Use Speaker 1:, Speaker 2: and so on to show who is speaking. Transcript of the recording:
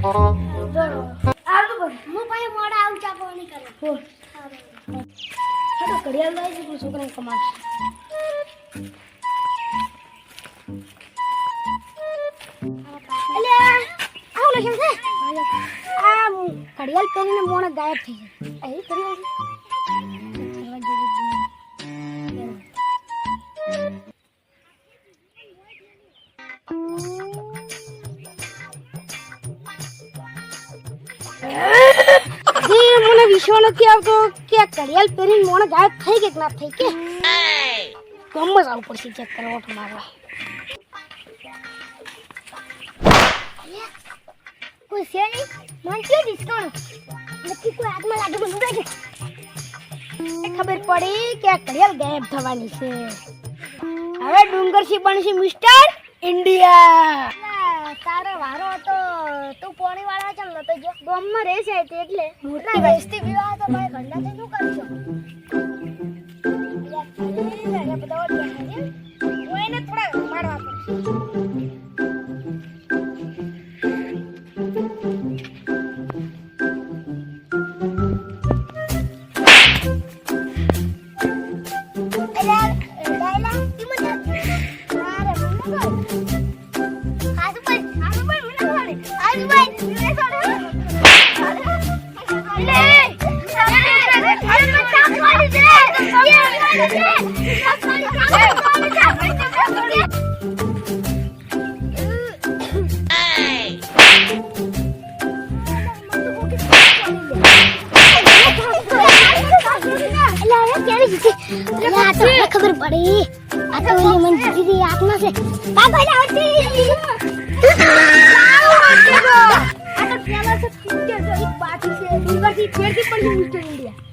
Speaker 1: હું ભાઈ મોડા આવું ચા પાણી કરે હો હા ઘડિયાળ લાવી છે છોકરાને કમાશે એટલે આવું લખેલ છે આ ઘડિયાળ પહેરીને મોણા ગાયબ થઈ જાય એ ઘડિયાળ મને વિશ્વાસ નથી આવતો કે આ ઘડિયાળ પહેરીને મોણે ગાયબ થઈ કે ના થઈ કે ગમ જ આવું પડશે ચેક કરવા મારવા કોઈ છે નહીં મન કે ડિસ્કાઉન્ટ નક્કી કોઈ આત્મા લાગે બંધ છે ખબર પડી કે આ ઘડિયાળ ગાયબ થવાની છે હવે ડુંગરસી બનશે મિસ્ટર ઇન્ડિયા તારો વારો હતો તું પોણી વાળા ચાલ નતો જો ગોમમાં રહે છે એટલે મોટી બેસ્તી વિવાહ તો ભાઈ ઘંડા થી શું કરશો યાર બધા ઓડિયા છે કોઈને થોડા મારવા પડશે खबर पड़ी आता वाली मन दीदी आत्मा से पापा लावती आता प्याला से छूट गया तो एक पार्टी से डूंगर की पेड़ की पड़ी मिस्टर इंडिया